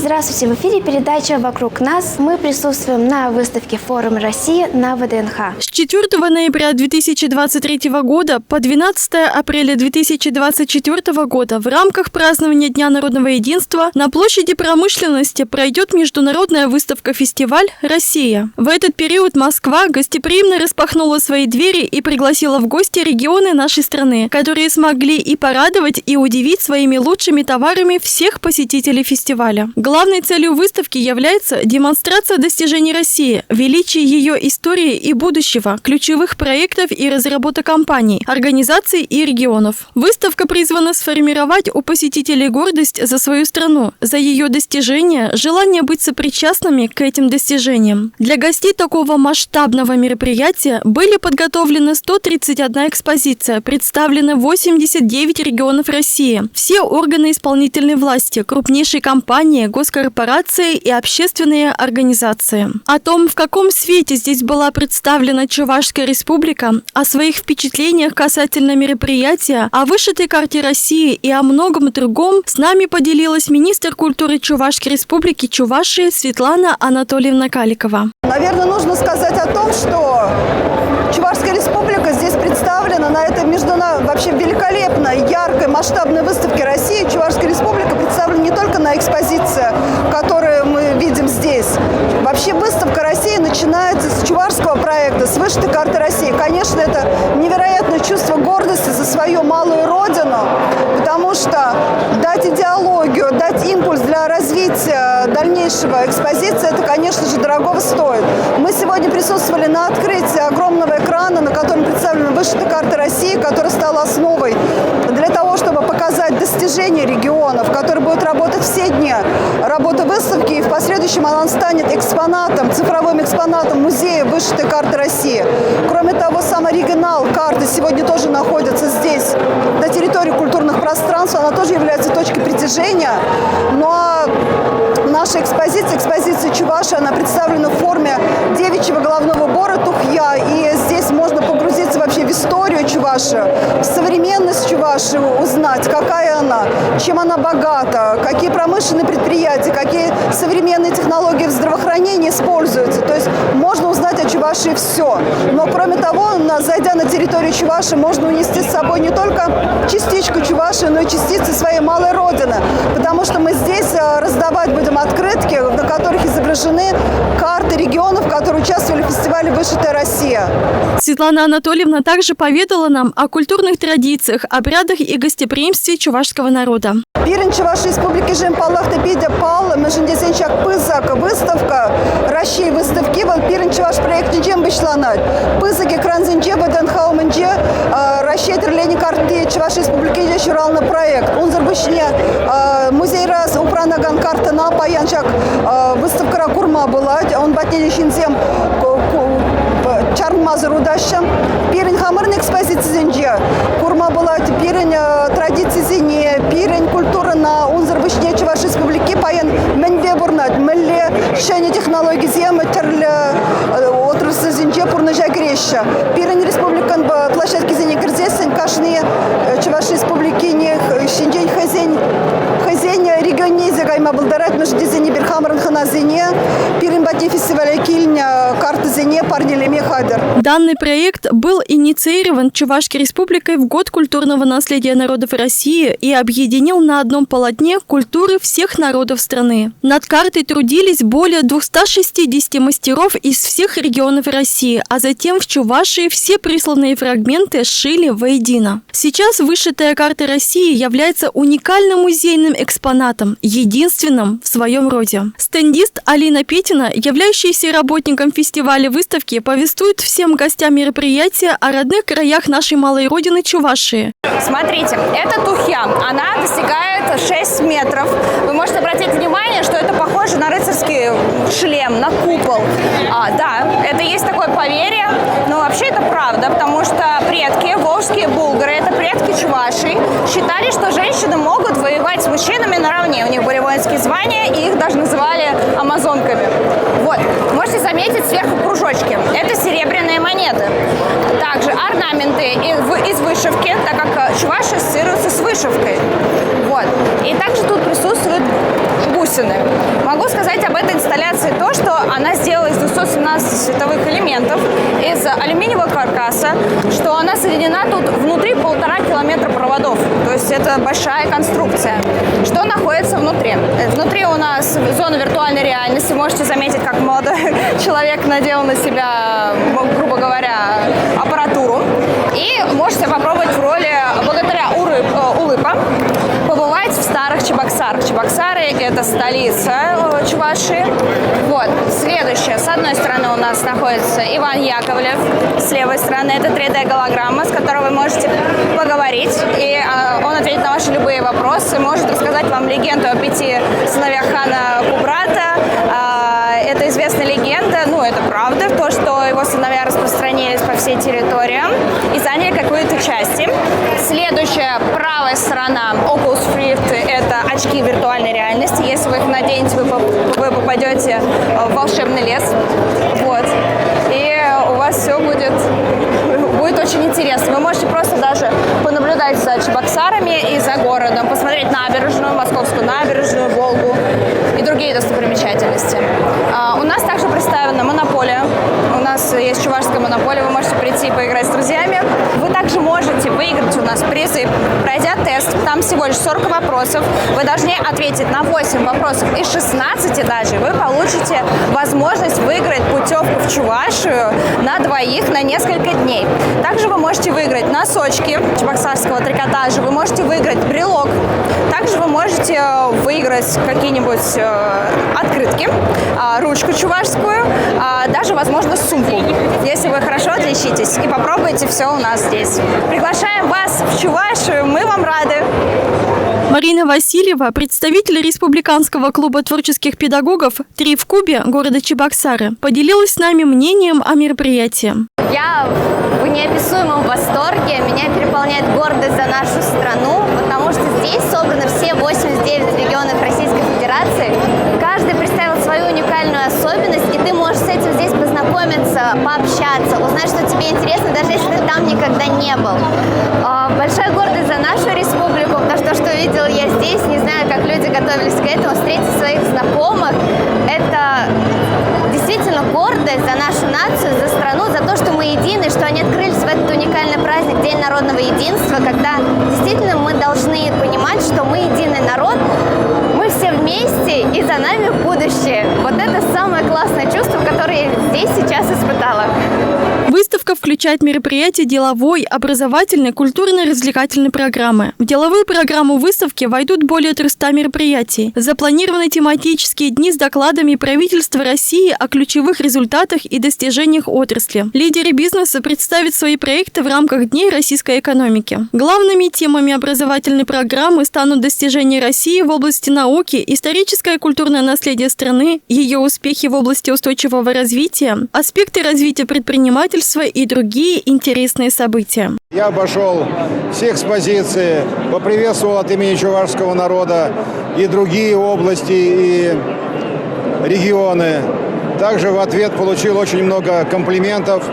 Здравствуйте, в эфире передача «Вокруг нас». Мы присутствуем на выставке «Форум России» на ВДНХ. С 4 ноября 2023 года по 12 апреля 2024 года в рамках празднования Дня народного единства на площади промышленности пройдет международная выставка-фестиваль «Россия». В этот период Москва гостеприимно распахнула свои двери и пригласила в гости регионы нашей страны, которые смогли и порадовать, и удивить своими лучшими товарами всех посетителей фестиваля. Главной целью выставки является демонстрация достижений России, величие ее истории и будущего, ключевых проектов и разработок компаний, организаций и регионов. Выставка призвана сформировать у посетителей гордость за свою страну, за ее достижения, желание быть сопричастными к этим достижениям. Для гостей такого масштабного мероприятия были подготовлены 131 экспозиция, представлены 89 регионов России, все органы исполнительной власти, крупнейшие компании, госкорпорации и общественные организации. О том, в каком свете здесь была представлена Чувашская республика, о своих впечатлениях касательно мероприятия, о вышитой карте России и о многом другом с нами поделилась министр культуры Чувашской республики Чувашии Светлана Анатольевна Каликова. Наверное, нужно сказать о том, что Чувашская республика здесь представлена на этой вообще великолепной, яркой, масштабной выставке России. Чувашская республика представлена не только на экспозиции, которую мы видим здесь. Вообще выставка России начинается с чувашского проекта, с вышитой карты России. Конечно, это невероятное чувство гордости за свою малую родину, потому что дать идеологию, дать импульс для развития дальнейшего экспозиции, это, конечно же, дорогого стоит. Мы сегодня присутствовали на открытии огромного экрана, на котором представлена вышитая карта России, которая стала основой для того, чтобы показать достижения регионов, которые будут работать все дни работы выставки, и в последующем она станет экспонатом, цифровым экспонатом музея вышитой карты России. Кроме того, сам оригинал карты сегодня тоже находится здесь, на территории культурных пространств, она тоже является точкой притяжения. Но наша экспозиция Чувашии, она представлена в форме девичьего головного убора тухья, и здесь можно погрузиться вообще в историю Чувашии, в современность Чувашии, узнать, какая она, чем она богата, какие промышленные предприятия, какие современные технологии в здравоохранении используются. То есть можно узнать о Чувашии все. Но кроме того, зайдя на территорию Чувашии, можно унести с собой не только частичку Чувашии, но и частицы своей малой родины. Потому что мы здесь раздавать будем открытки, на которых изображены карты регионов, которые участвовали в фестивале «Вышитая Россия». Светлана Анатольевна также поведала нам о культурных традициях, обрядах и гостеприимстве чувашского народа. Пирин Чувашской республики Жемпалахта Пидя Пал, Межендесенчак Пызак, выставка России выставки, Пирин Чуваш проект Ничем Бешланать. Пызаки Кранзинче, Баденхауминче, Россия Трелени карты Чувашской республики Журалный проект. Унзарбышне музей раз Упранаган карта на Паянчак, выставка Ракурма была, он батнели Шинзем Чармазар удаща. Пирин Хамырный экспозиция Зинче, Курма была, Пирин традиции Зине, Пирин культура на Унзарбышне Чувашской республики, Паян Менве Бурнат, Мелле, Шене технологии Зема, Терле, отрасль Зинче, Пурнажа Греща. Пирин республикан площадки Зине Грзесен, Кашни, Чувашской республики, не Шиндень Хазень, регионезе Гайма Балдарат, Междезине Берхамран Ханазине, Пирин Батни фестиваля Кильня, карта Зине, Парнилеми Хадер. Данный проект был инициирован Чувашской республикой в год культурного наследия народов России и объединил на одном полотне культуры всех народов страны. Над картой трудились более 260 мастеров из всех регионов России, а затем в Чувашии все присланные фрагменты сшили воедино. Сейчас вышитая карта России является уникальным музейным экспонатом, единственным в своем роде. Стендист Алина Петина, являющаяся работником фестиваля выставки, повествует всем гостям мероприятия о родных краях нашей малой родины Чувашии. Смотрите, это тухья. Она достигает 6 метров. Вы можете обратить внимание, что это похоже на рыцарский шлем, на купол. Да, это есть такое поверье, но вообще это правда, потому что предки, волжские булгары, это предки Чувашей, считали, что женщины могут воевать с мужчинами наравне. У них были воинские звания, и их даже называли амазонками. Вот, можете заметить сверху кружочки. Это серебряные монеты. Также орнаменты из вышивки, так как Чуваши ассоциируются с вышивкой. Вот. И также тут присутствуют бусины. 12 световых элементов из алюминиевого каркаса, что она соединена тут внутри 1,5 километра проводов. То есть это большая конструкция. Что находится внутри? Внутри у нас зона виртуальной реальности. Можете заметить, как молодой человек надел на себя, грубо говоря, аппаратуру. И можете попробовать в роли богатыря Улыпа побывать в старых Чебоксарах. Чебоксары – это столица Чувашии. Вот. Следующее. С одной стороны у нас находится Иван Яковлев. С левой стороны это 3D-голограмма, с которой вы можете поговорить. И он ответит на ваши любые вопросы. Может рассказать вам легенду о 5 сыновьях хана Кубрата. Это известная легенда, это правда, то, что его сыновья распространились по всей территории и заняли какую-то часть. Следующая, правая сторона, Oculus Rift, это очки виртуальной реальности. Если вы их наденете, вы попадете в волшебный лес. Вот. И у вас все будет очень интересно. Вы можете просто даже понаблюдать за Чебоксарами и за городом, посмотреть набережную, Московскую набережную, Волгу и другие достопримечательности. У нас также представлена монополия. У нас есть чувашская монополия. Вы можете прийти и поиграть с друзьями. Вы также можете выиграть у нас призы, пройдя тест. Там всего лишь 40 вопросов. Вы должны ответить на 8 вопросов из 16 даже. Вы получите возможность выиграть путевку в Чувашию на двоих на несколько дней. Также вы можете выиграть носочки чебоксарского трикотажа. Вы можете выиграть брелок. Также вы можете выиграть какие-нибудь открытки, ручку чувашскую, даже, возможно, сумку, если вы хорошо отличитесь и попробуйте все у нас здесь. Приглашаем вас в Чувашию, мы вам рады. Марина Васильева, представитель Республиканского клуба творческих педагогов «Три в кубе» города Чебоксары, поделилась с нами мнением о мероприятии. Я в неописуемом восторге, меня переполняет гордость за нашу страну, потому что здесь собраны все 89 регионов Российской Федерации. Каждый представил свою уникальную особенность, и ты можешь с этим здесь познакомиться, пообщаться, узнать, что тебе интересно, даже если ты там никогда не был. Большая гордость за нашу республику, потому что видела я здесь, не знаю, как люди готовились к этому, встретить своих знакомых. Это действительно гордость за нашу нацию, за страну, за то, что мы едины, что они открылись в этот уникальный праздник, День народного единства, когда действительно мы должны понимать, что мы единый народ, мы все вместе и за нами будущее. Вот это самое классное чувство, которое я здесь сейчас испытала. Выставка включает мероприятия деловой, образовательной, культурно-развлекательной программы. В деловую программу выставки войдут более 300 мероприятий. Запланированы тематические дни с докладами правительства России о ключевых результатах и достижениях отрасли. Лидеры бизнеса представят свои проекты в рамках Дней российской экономики. Главными темами образовательной программы станут достижения России в области науки, историческое и культурное наследие страны, ее успехи в области устойчивого развития, аспекты развития предпринимательства и другие интересные события. Я обошел все экспозиции, поприветствовал от имени чувашского народа и другие области, и регионы. Также в ответ получил очень много комплиментов,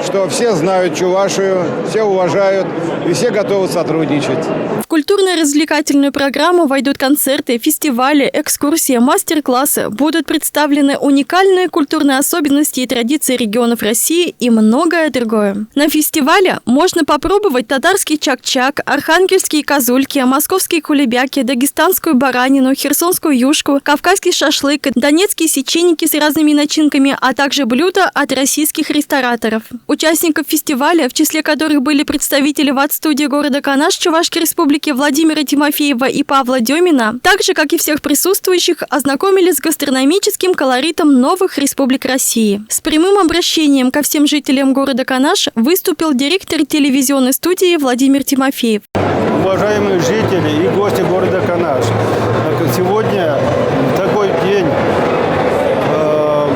что все знают Чувашию, все уважают и все готовы сотрудничать. В культурно-развлекательную программу войдут концерты, фестивали, экскурсии, мастер-классы. Будут представлены уникальные культурные особенности и традиции регионов России и многое другое. На фестивале можно попробовать татарский чак-чак, архангельские козульки, московские кулебяки, дагестанскую баранину, херсонскую юшку, кавказский шашлык, донецкие сеченики с разными начинками, а также блюда от российских рестораторов. Участников фестиваля, в числе которых были представители ВАТ-студии города Канаш Чувашской Республики Владимира Тимофеева и Павла Демина, так же, как и всех присутствующих, ознакомились с гастрономическим колоритом новых республик России. С прямым обращением ко всем жителям города Канаш выступил директор телевизионной студии Владимир Тимофеев. Уважаемые жители и гости города Канаш, сегодня такой день,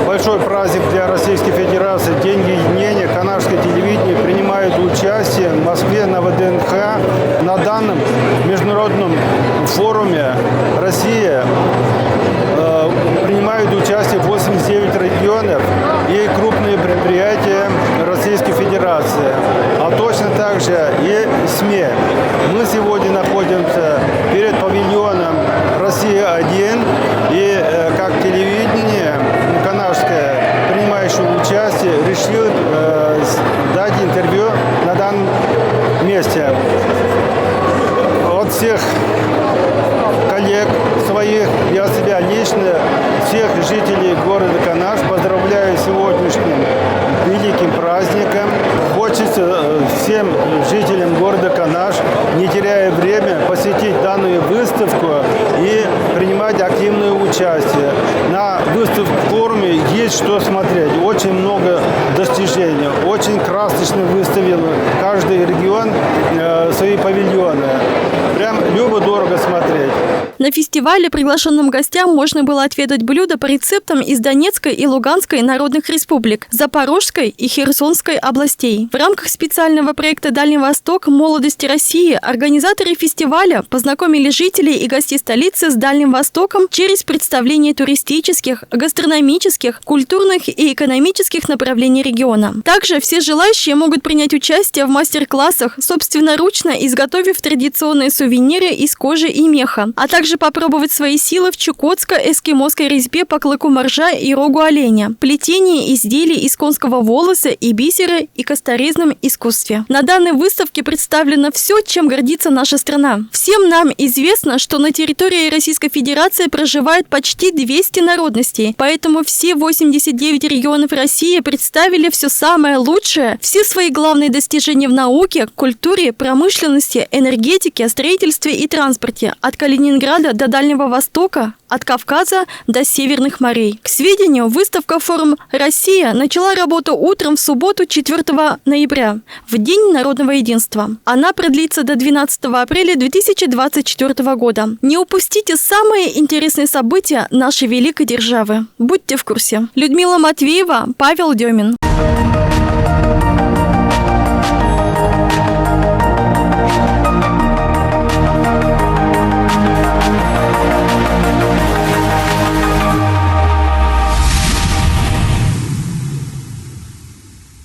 большой праздник для Российской Федерации, День единения. Канашское телевидение принимает участие в Москве на ВДНХ на данном международном форуме. Россия принимает участие 89 регионов и крупные предприятия Российской Федерации, а точно так же и СМИ. Мы сегодня находимся перед павильоном «Россия-1», и как телевидение канашское, принимающее участие всех коллег своих, я себя лично, всех жителей города Канаш поздравляю с сегодняшним великим праздником. Хочется всем жителям города Канаш, не теряя время, посетить данную выставку и принимать активное участие. На выставке-форуме есть что смотреть. Очень много достижений. Очень красочно выставил каждый регион свои павильоны. Прям любо-дорого смотреть. На фестивале приглашенным гостям можно было отведать блюда по рецептам из Донецкой и Луганской народных республик, Запорожской и Херсонской областей. В рамках специального проекта «Дальний Восток. Молодости России» организаторы фестиваля познакомили жителей и гостей столицы с Дальним Востоком через представление туристических, гастрономических, культурных и экономических направлений региона. Также все желающие могут принять участие в мастер-классах, собственноручно изготовив традиционные сувениры из кожи и меха, а также попробовать свои силы в чукотско-эскимосской резьбе по клыку моржа и рогу оленя, плетении изделий из конского волоса и бисера и косторезном искусстве. На данной выставке представлено все, чем гордится наша страна. Всем нам известно, что на территории Российской Федерации проживает почти 200 народностей, поэтому все 89 регионов России представили все самое лучшее, все свои главные достижения в науке, культуре, промышленности, энергетике, строительстве и транспорте от Калининграда до Дальнего Востока, от Кавказа до Северных морей. К сведению, выставка «Форум Россия» начала работу утром в субботу 4 ноября, в День народного единства. Она продлится до 12 апреля 2024 года. Не упустите самые интересные события нашей великой державы. Будьте в курсе. Людмила Матвеева, Павел Демин.